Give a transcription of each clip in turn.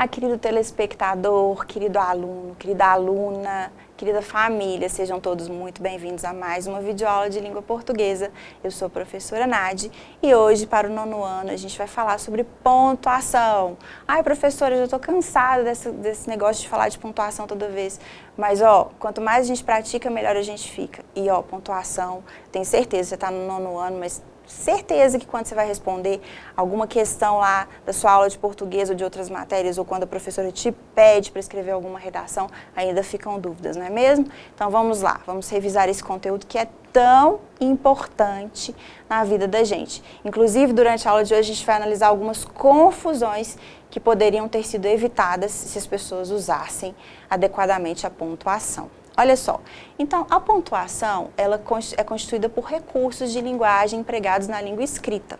Olá, querido telespectador, querido aluno, querida aluna, querida família, sejam todos muito bem-vindos a mais uma videoaula de língua portuguesa. Eu sou a professora Nadi e hoje, para o 9º ano, a gente vai falar sobre pontuação. Ai, professora, eu já estou cansada desse negócio de falar de pontuação toda vez. Mas, quanto mais a gente pratica, melhor a gente fica. E, pontuação, tenho certeza, você está no 9º ano, mas certeza que quando você vai responder alguma questão lá da sua aula de português ou de outras matérias, ou quando a professora te pede para escrever alguma redação, ainda ficam dúvidas, não é mesmo? Então vamos lá, vamos revisar esse conteúdo que é tão importante na vida da gente. Inclusive, durante a aula de hoje, a gente vai analisar algumas confusões que poderiam ter sido evitadas se as pessoas usassem adequadamente a pontuação. Olha só, então a pontuação ela é constituída por recursos de linguagem empregados na língua escrita.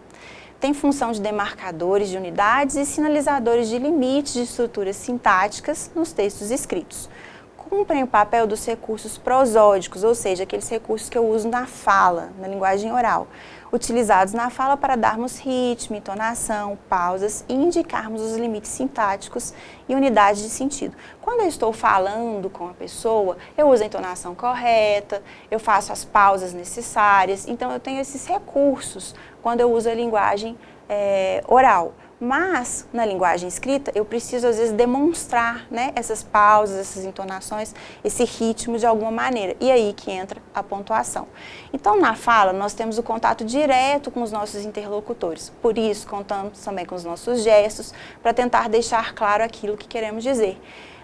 Tem função de demarcadores de unidades e sinalizadores de limites de estruturas sintáticas nos textos escritos. Cumprem o papel dos recursos prosódicos, ou seja, aqueles recursos que eu uso na fala, na linguagem oral, utilizados na fala para darmos ritmo, entonação, pausas e indicarmos os limites sintáticos e unidades de sentido. Quando eu estou falando com a pessoa, eu uso a entonação correta, eu faço as pausas necessárias, então eu tenho esses recursos quando eu uso a linguagem oral. Mas, na linguagem escrita, eu preciso, às vezes, demonstrar, né, essas pausas, essas entonações, esse ritmo de alguma maneira. E aí que entra a pontuação. Então, na fala, nós temos o contato direto com os nossos interlocutores. Por isso, contamos também com os nossos gestos, para tentar deixar claro aquilo que queremos dizer.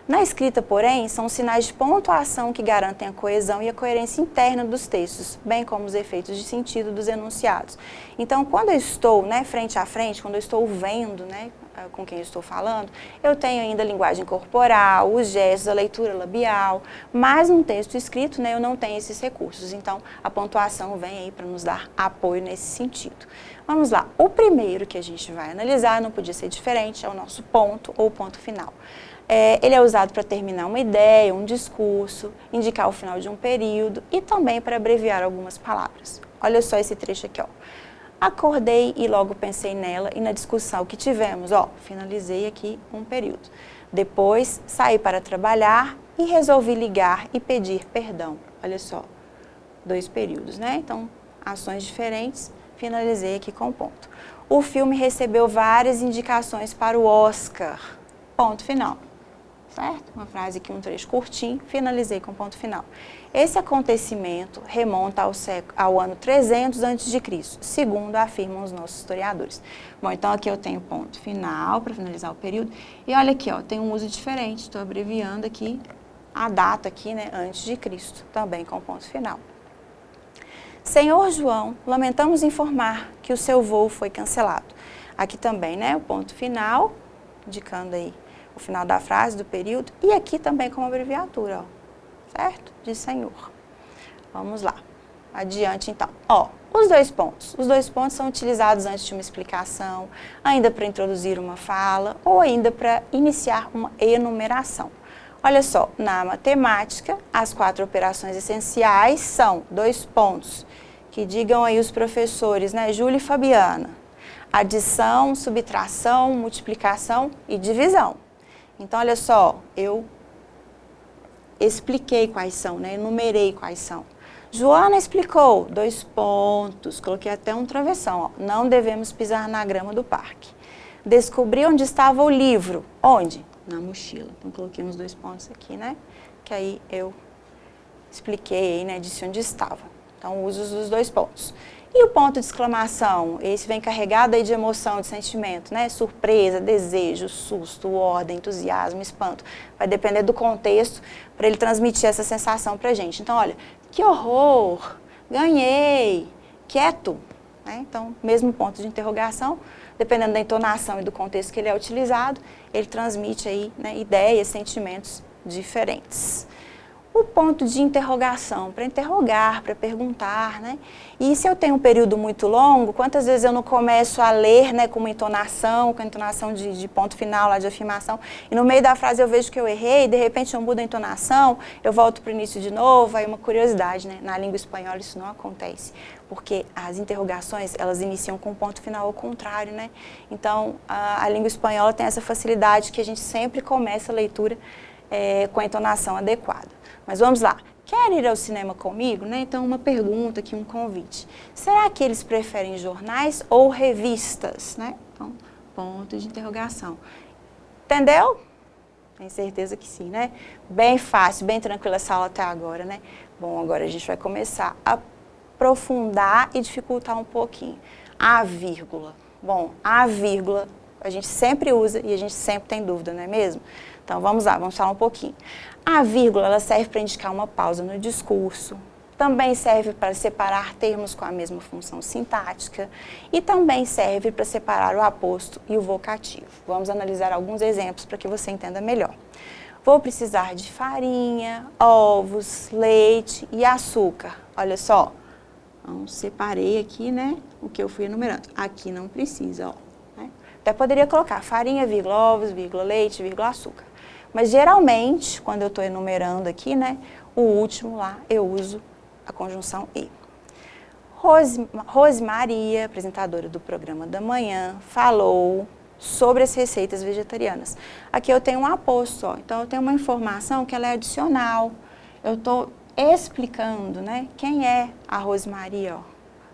Na escrita, porém, são os sinais de pontuação que garantem a coesão e a coerência interna dos textos, bem como os efeitos de sentido dos enunciados. Então, quando eu estou, né, frente a frente, quando eu estou vendo, né, com quem eu estou falando, eu tenho ainda a linguagem corporal, os gestos, a leitura labial, mas num texto escrito, né, eu não tenho esses recursos. Então, a pontuação vem aí para nos dar apoio nesse sentido. Vamos lá, o primeiro que a gente vai analisar, não podia ser diferente, é o nosso ponto ou ponto final. Ele é usado para terminar uma ideia, um discurso, indicar o final de um período e também para abreviar algumas palavras. Olha só esse trecho aqui, ó. Acordei e logo pensei nela e na discussão que tivemos, finalizei aqui um período. Depois saí para trabalhar e resolvi ligar e pedir perdão. Olha só, 2 períodos, né? Então, ações diferentes, finalizei aqui com ponto. O filme recebeu várias indicações para o Oscar. Ponto final. Certo? Uma frase aqui, um trecho curtinho, finalizei com ponto final. Esse acontecimento remonta ao ano 300 a.C., segundo afirmam os nossos historiadores. Bom, então aqui eu tenho ponto final para finalizar o período. E olha aqui, tem um uso diferente, estou abreviando aqui a data aqui, né, antes de Cristo, também com ponto final. Senhor João, lamentamos informar que o seu voo foi cancelado. Aqui também, né, o ponto final, indicando aí o final da frase, do período, e aqui também como abreviatura, certo? De senhor. Vamos lá. Adiante, então. Os 2 pontos. Os 2 pontos são utilizados antes de uma explicação, ainda para introduzir uma fala, ou ainda para iniciar uma enumeração. Olha só, na matemática, as 4 operações essenciais são 2 pontos, que digam aí os professores, né, Júlia e Fabiana. Adição, subtração, multiplicação e divisão. Então, olha só, eu expliquei quais são, né? Enumerei quais são. Joana explicou, 2 pontos, coloquei até um travessão, não devemos pisar na grama do parque. Descobri onde estava o livro. Onde? Na mochila. Então, coloquei uns 2 pontos aqui, né? Que aí eu expliquei, né? Disse onde estava. Então, uso os 2 pontos. E o ponto de exclamação? Esse vem carregado aí de emoção, de sentimento, né? Surpresa, desejo, susto, ordem, entusiasmo, espanto. Vai depender do contexto para ele transmitir essa sensação para a gente. Então, olha, que horror, ganhei, quieto. Né? Então, mesmo ponto de interrogação, dependendo da entonação e do contexto que ele é utilizado, ele transmite aí, né, ideias, sentimentos diferentes. o ponto de interrogação, para interrogar, para perguntar, né? E se eu tenho um período muito longo, quantas vezes eu não começo a ler, né, com uma entonação, com a entonação de ponto final, lá de afirmação, e no meio da frase eu vejo que eu errei, de repente eu mudo a entonação, eu volto para o início de novo, aí uma curiosidade, né? Na língua espanhola isso não acontece, porque as interrogações, elas iniciam com o ponto final ao contrário, né? Então, a língua espanhola tem essa facilidade que a gente sempre começa a leitura com a entonação adequada. Mas vamos lá. Quer ir ao cinema comigo? Né? Então, uma pergunta aqui, um convite. Será que eles preferem jornais ou revistas? Né? Então, ponto de interrogação. Entendeu? Tenho certeza que sim, né? Bem fácil, bem tranquila essa aula até agora, né? Bom, agora a gente vai começar a aprofundar e dificultar um pouquinho. A vírgula. Bom, a vírgula a gente sempre usa e a gente sempre tem dúvida, não é mesmo? Então, vamos lá, vamos falar um pouquinho. A vírgula, ela serve para indicar uma pausa no discurso, também serve para separar termos com a mesma função sintática e também serve para separar o aposto e o vocativo. Vamos analisar alguns exemplos para que você entenda melhor. Vou precisar de farinha, ovos, leite e açúcar. Olha só, então, separei aqui, né, o que eu fui enumerando. Aqui não precisa, ó. Né? Até poderia colocar farinha, vírgula, ovos, vírgula, leite, vírgula, açúcar. Mas, geralmente, quando eu estou enumerando aqui, né, o último lá, eu uso a conjunção e. Rosemaria, apresentadora do programa da manhã, falou sobre as receitas vegetarianas. Aqui eu tenho um aposto, ó. Então, eu tenho uma informação que ela é adicional. Eu estou explicando, né, quem é a Rosemaria, ó.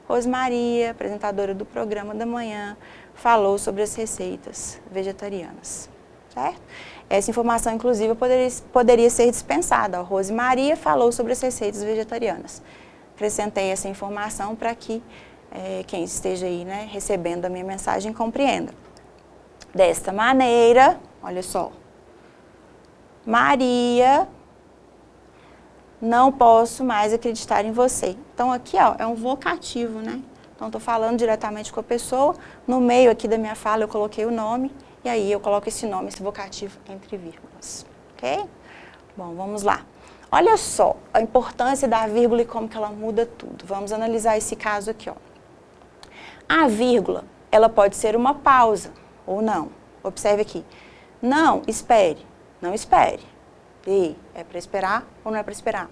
Rosemaria, apresentadora do programa da manhã, falou sobre as receitas vegetarianas, certo? Essa informação, inclusive, poderia ser dispensada. A Rosemaria falou sobre as receitas vegetarianas. Acrescentei essa informação para que quem esteja aí, né, recebendo a minha mensagem compreenda. Desta maneira, olha só, Maria, não posso mais acreditar em você. Então, aqui, ó, é um vocativo, né? Então, estou falando diretamente com a pessoa. No meio aqui da minha fala, eu coloquei o nome. E aí, eu coloco esse nome, esse vocativo, entre vírgulas. Ok? Bom, vamos lá. Olha só a importância da vírgula e como que ela muda tudo. Vamos analisar esse caso aqui, ó. A vírgula, ela pode ser uma pausa ou não. Observe aqui. Não, espere. Não espere. E é para esperar ou não é para esperar?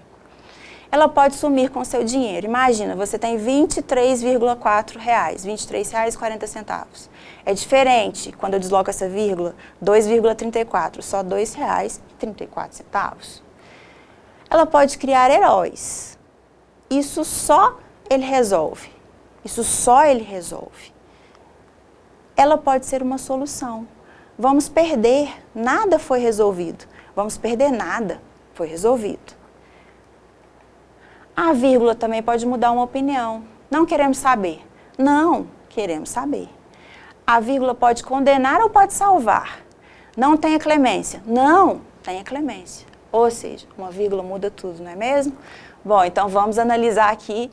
Ela pode sumir com seu dinheiro. Imagina, você tem R$ 23,4, R$ 23,40. É diferente quando eu desloco essa vírgula, 2,34, só R$ 2,34. Ela pode criar heróis. Isso só ele resolve. Isso só ele resolve. Ela pode ser uma solução. Vamos perder, nada foi resolvido. Vamos perder nada, foi resolvido. A vírgula também pode mudar uma opinião. Não queremos saber. Não queremos saber. A vírgula pode condenar ou pode salvar. Não tenha clemência. Não tenha clemência. Ou seja, uma vírgula muda tudo, não é mesmo? Bom, então vamos analisar aqui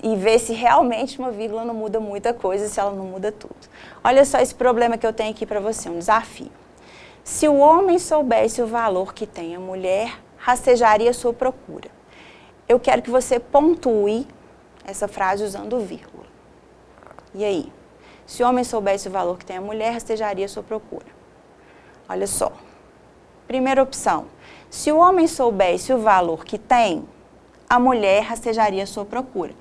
e ver se realmente uma vírgula não muda muita coisa, se ela não muda tudo. Olha só esse problema que eu tenho aqui para você, um desafio. Se o homem soubesse o valor que tem a mulher, rastejaria sua procura. Eu quero que você pontue essa frase usando vírgula. E aí? Se o homem soubesse o valor que tem a mulher, rastejaria sua procura. Olha só. Primeira opção. Se o homem soubesse o valor que tem, a mulher rastejaria sua procura.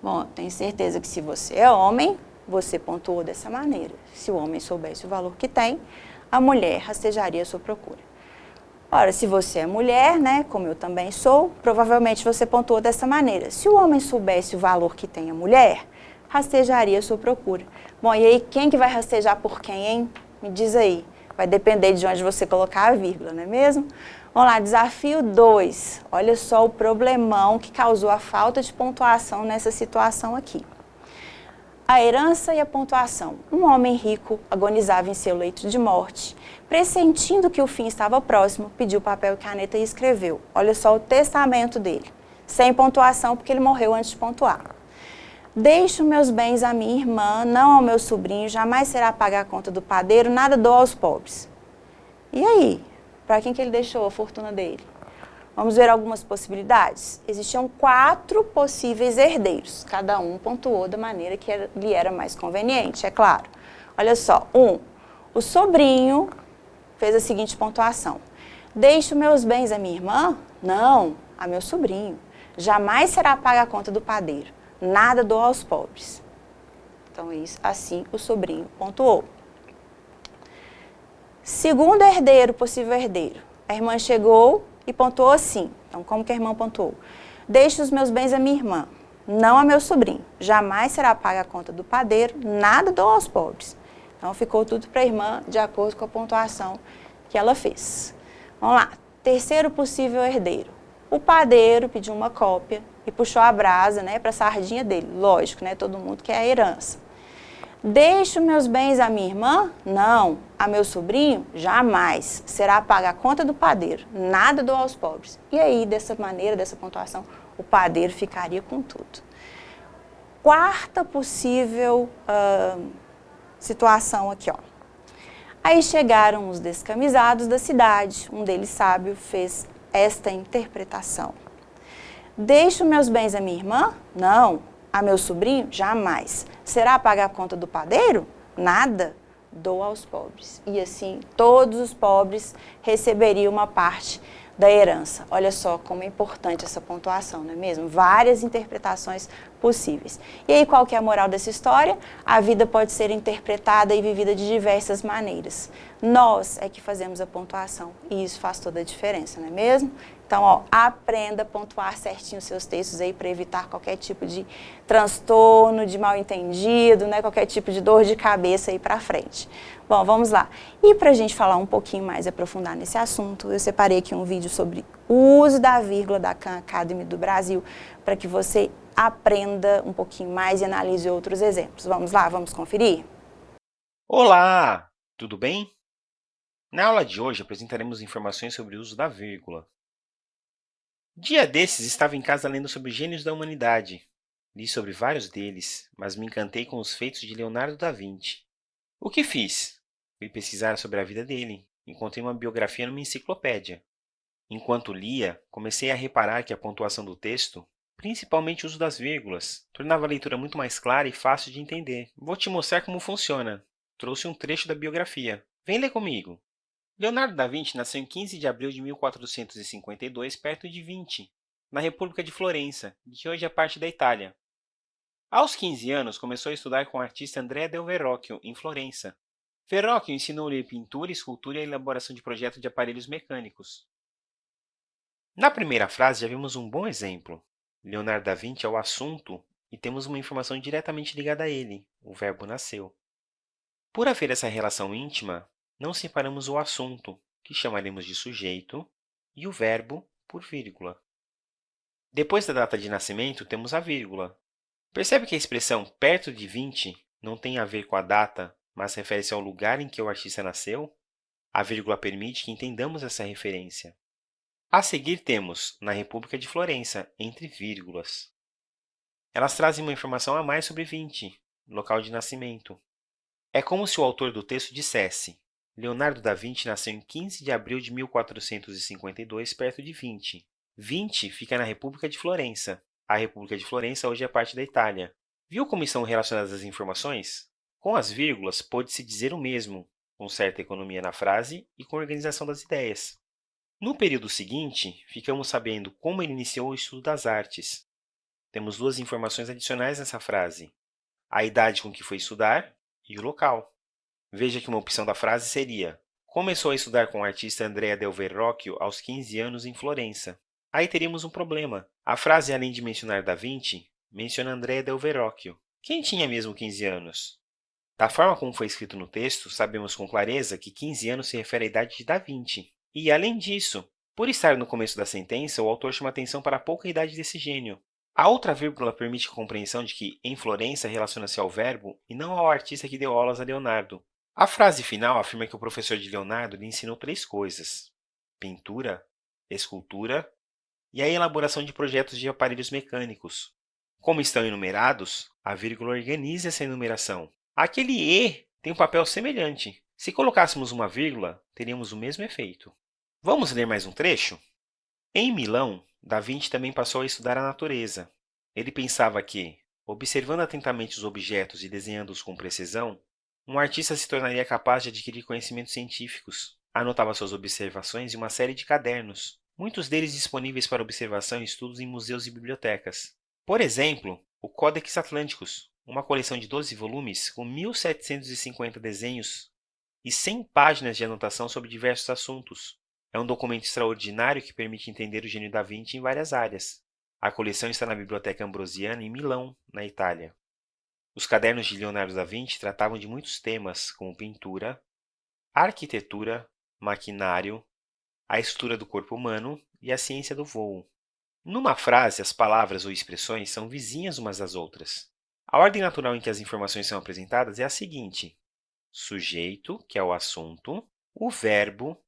Bom, tenho certeza que se você é homem, você pontuou dessa maneira. Se o homem soubesse o valor que tem, a mulher rastejaria sua procura. Ora, se você é mulher, né, como eu também sou, provavelmente você pontuou dessa maneira. Se o homem soubesse o valor que tem a mulher, rastejaria sua procura. Bom, e aí quem que vai rastejar por quem, hein? Me diz aí. Vai depender de onde você colocar a vírgula, não é mesmo? Vamos lá, desafio 2. Olha só o problemão que causou a falta de pontuação nessa situação aqui. A herança e a pontuação. Um homem rico agonizava em seu leito de morte. Pressentindo que o fim estava próximo, pediu papel e caneta e escreveu. Olha só o testamento dele. Sem pontuação, porque ele morreu antes de pontuar. Deixo meus bens à minha irmã, não ao meu sobrinho, jamais será pagar a conta do padeiro, nada dou aos pobres. E aí? Para quem que ele deixou a fortuna dele? Vamos ver algumas possibilidades? Existiam 4 possíveis herdeiros, cada um pontuou da maneira que lhe era mais conveniente, é claro. Olha só, o sobrinho fez a seguinte pontuação: deixo meus bens a minha irmã? Não, a meu sobrinho. Jamais será paga a conta do padeiro, nada dou aos pobres. Então, isso, assim o sobrinho pontuou. Segundo herdeiro, possível herdeiro, a irmã chegou e pontuou assim. Então, como que a irmã pontuou? Deixo os meus bens a minha irmã, não a meu sobrinho. Jamais será paga a conta do padeiro, nada dou aos pobres. Então, ficou tudo para a irmã de acordo com a pontuação que ela fez. Vamos lá. Terceiro possível herdeiro. O padeiro pediu uma cópia e puxou a brasa, né, para a sardinha dele. Lógico, né, todo mundo quer a herança. Deixo meus bens à minha irmã? Não. A meu sobrinho? Jamais. Será paga a conta do padeiro. Nada dou aos pobres. E aí, dessa maneira, dessa pontuação, o padeiro ficaria com tudo. Quarta possível situação aqui, ó. Aí chegaram os descamisados da cidade. Um deles, sábio, fez esta interpretação. Deixo meus bens à minha irmã? Não. A meu sobrinho? Jamais. Será pagar a conta do padeiro? Nada. Dou aos pobres. E assim, todos os pobres receberiam uma parte da herança. Olha só como é importante essa pontuação, não é mesmo? Várias interpretações possíveis. E aí, qual que é a moral dessa história? A vida pode ser interpretada e vivida de diversas maneiras. Nós é que fazemos a pontuação e isso faz toda a diferença, não é mesmo? Então, ó, aprenda a pontuar certinho os seus textos aí para evitar qualquer tipo de transtorno, de mal-entendido, né? Qualquer tipo de dor de cabeça aí para frente. Bom, vamos lá. E para a gente falar um pouquinho mais e aprofundar nesse assunto, eu separei aqui um vídeo sobre o uso da vírgula da Khan Academy do Brasil, para que você aprenda um pouquinho mais e analise outros exemplos. Vamos lá, vamos conferir? Olá, tudo bem? Na aula de hoje apresentaremos informações sobre o uso da vírgula. Dia desses estava em casa lendo sobre gênios da humanidade. Li sobre vários deles, mas me encantei com os feitos de Leonardo da Vinci. O que fiz? Fui pesquisar sobre a vida dele. Encontrei uma biografia numa enciclopédia. Enquanto lia, comecei a reparar que a pontuação do texto, principalmente o uso das vírgulas, tornava a leitura muito mais clara e fácil de entender. Vou te mostrar como funciona. Trouxe um trecho da biografia. Vem ler comigo. Leonardo da Vinci nasceu em 15 de abril de 1452, perto de Vinci, na República de Florença, que hoje é parte da Itália. Aos 15 anos, começou a estudar com o artista Andrea del Verrocchio, em Florença. Verrocchio ensinou-lhe pintura, escultura e a elaboração de projetos de aparelhos mecânicos. Na primeira frase, já vimos um bom exemplo. Leonardo da Vinci é o assunto e temos uma informação diretamente ligada a ele, o verbo nasceu. Por haver essa relação íntima, não separamos o assunto, que chamaremos de sujeito, e o verbo por vírgula. Depois da data de nascimento, temos a vírgula. Percebe que a expressão perto de 20 não tem a ver com a data, mas refere-se ao lugar em que o artista nasceu? A vírgula permite que entendamos essa referência. A seguir temos, na República de Florença, entre vírgulas. Elas trazem uma informação a mais sobre 20, local de nascimento. É como se o autor do texto dissesse: Leonardo da Vinci nasceu em 15 de abril de 1452, perto de Vinci. Vinci fica na República de Florença. A República de Florença hoje é parte da Itália. Viu como estão relacionadas as informações? Com as vírgulas, pode-se dizer o mesmo, com certa economia na frase e com organização das ideias. No período seguinte, ficamos sabendo como ele iniciou o estudo das artes. Temos duas informações adicionais nessa frase: a idade com que foi estudar e o local. Veja que uma opção da frase seria: começou a estudar com o artista Andrea del Verrocchio aos 15 anos em Florença. Aí teríamos um problema. A frase, além de mencionar Da Vinci, menciona Andrea del Verrocchio. Quem tinha mesmo 15 anos? Da forma como foi escrito no texto, sabemos com clareza que 15 anos se refere à idade de Da Vinci. E, além disso, por estar no começo da sentença, o autor chama atenção para a pouca idade desse gênio. A outra vírgula permite a compreensão de que em Florença relaciona-se ao verbo e não ao artista que deu aulas a Leonardo. A frase final afirma que o professor de Leonardo lhe ensinou 3 coisas: pintura, escultura e a elaboração de projetos de aparelhos mecânicos. Como estão enumerados, a vírgula organiza essa enumeração. Aquele E tem um papel semelhante. Se colocássemos uma vírgula, teríamos o mesmo efeito. Vamos ler mais um trecho? Em Milão, Da Vinci também passou a estudar a natureza. Ele pensava que, observando atentamente os objetos e desenhando-os com precisão, um artista se tornaria capaz de adquirir conhecimentos científicos. Anotava suas observações em uma série de cadernos, muitos deles disponíveis para observação e estudos em museus e bibliotecas. Por exemplo, o Codex Atlanticus, uma coleção de 12 volumes com 1.750 desenhos e 100 páginas de anotação sobre diversos assuntos. É um documento extraordinário que permite entender o gênio da Vinci em várias áreas. A coleção está na Biblioteca Ambrosiana, em Milão, na Itália. Os cadernos de Leonardo da Vinci tratavam de muitos temas, como pintura, arquitetura, maquinário, a estrutura do corpo humano e a ciência do voo. Numa frase, as palavras ou expressões são vizinhas umas das outras. A ordem natural em que as informações são apresentadas é a seguinte: sujeito, que é o assunto, o verbo,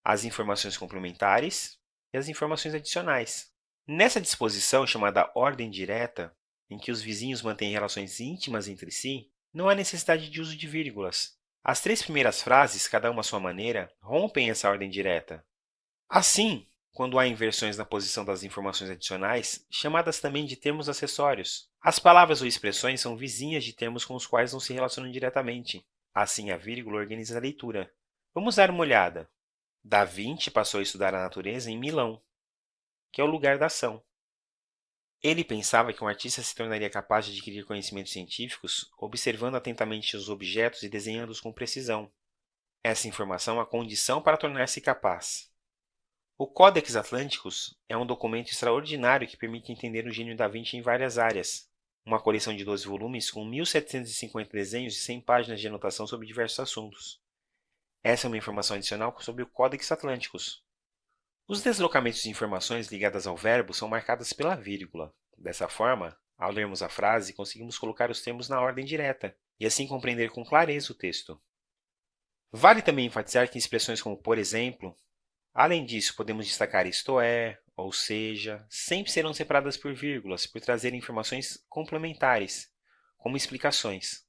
as informações complementares e as informações adicionais. Nessa disposição, chamada ordem direta, em que os vizinhos mantêm relações íntimas entre si, não há necessidade de uso de vírgulas. As 3 primeiras frases, cada uma à sua maneira, rompem essa ordem direta. Assim, quando há inversões na posição das informações adicionais, chamadas também de termos acessórios, as palavras ou expressões são vizinhas de termos com os quais não se relacionam diretamente. Assim, a vírgula organiza a leitura. Vamos dar uma olhada. Da Vinci passou a estudar a natureza em Milão, que é o lugar da ação. Ele pensava que um artista se tornaria capaz de adquirir conhecimentos científicos observando atentamente os objetos e desenhando-os com precisão. Essa informação é a condição para tornar-se capaz. O Codex Atlanticus é um documento extraordinário que permite entender o gênio da Vinci em várias áreas. Uma coleção de 12 volumes com 1.750 desenhos e 100 páginas de anotação sobre diversos assuntos. Essa é uma informação adicional sobre o Codex Atlanticus. Os deslocamentos de informações ligadas ao verbo são marcadas pela vírgula. Dessa forma, ao lermos a frase, conseguimos colocar os termos na ordem direta e assim compreender com clareza o texto. Vale também enfatizar que expressões como por exemplo, além disso, podemos destacar isto é, ou seja, sempre serão separadas por vírgulas por trazerem informações complementares, como explicações.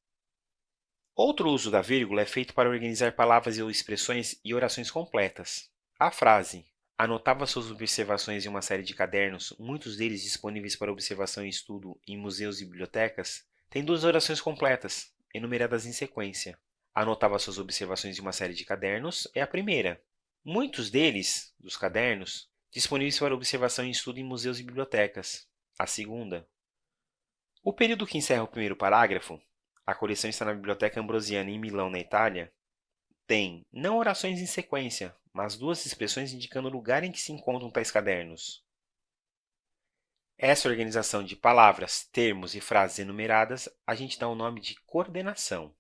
Outro uso da vírgula é feito para organizar palavras ou expressões e orações completas. A frase anotava suas observações em uma série de cadernos, muitos deles disponíveis para observação e estudo em museus e bibliotecas, tem 2 orações completas, enumeradas em sequência. Anotava suas observações em uma série de cadernos é a primeira. Muitos deles, dos cadernos, disponíveis para observação e estudo em museus e bibliotecas. A segunda. O período que encerra o primeiro parágrafo, a coleção está na Biblioteca Ambrosiana em Milão, na Itália, tem não orações em sequência, mas 2 expressões indicando o lugar em que se encontram tais cadernos. Essa organização de palavras, termos e frases enumeradas a gente dá o nome de coordenação.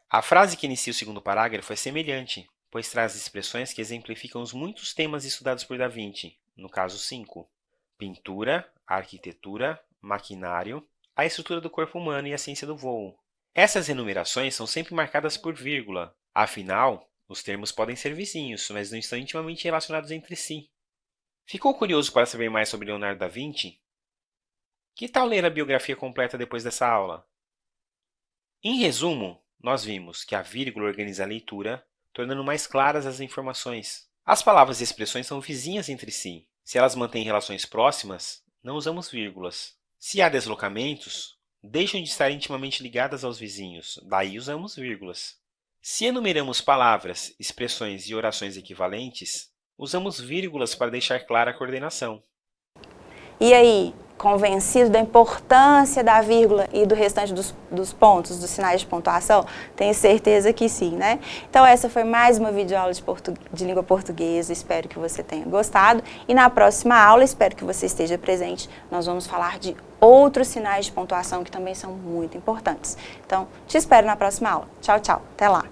A frase que inicia o segundo parágrafo é semelhante, pois traz expressões que exemplificam os muitos temas estudados por Da Vinci, no caso 5: pintura, arquitetura, maquinário, a estrutura do corpo humano e a ciência do voo. Essas enumerações são sempre marcadas por vírgula, afinal, os termos podem ser vizinhos, mas não estão intimamente relacionados entre si. Ficou curioso para saber mais sobre Leonardo da Vinci? Que tal ler a biografia completa depois dessa aula? Em resumo, nós vimos que a vírgula organiza a leitura, tornando mais claras as informações. As palavras e expressões são vizinhas entre si. Se elas mantêm relações próximas, não usamos vírgulas. Se há deslocamentos, deixam de estar intimamente ligadas aos vizinhos, daí usamos vírgulas. Se enumeramos palavras, expressões e orações equivalentes, usamos vírgulas para deixar clara a coordenação. E aí, convencido da importância da vírgula e do restante dos pontos, dos sinais de pontuação? Tenho certeza que sim, né? Então essa foi mais uma videoaula de língua portuguesa, espero que você tenha gostado. E na próxima aula, espero que você esteja presente, nós vamos falar de outros sinais de pontuação que também são muito importantes. Então, te espero na próxima aula. Tchau, tchau. Até lá.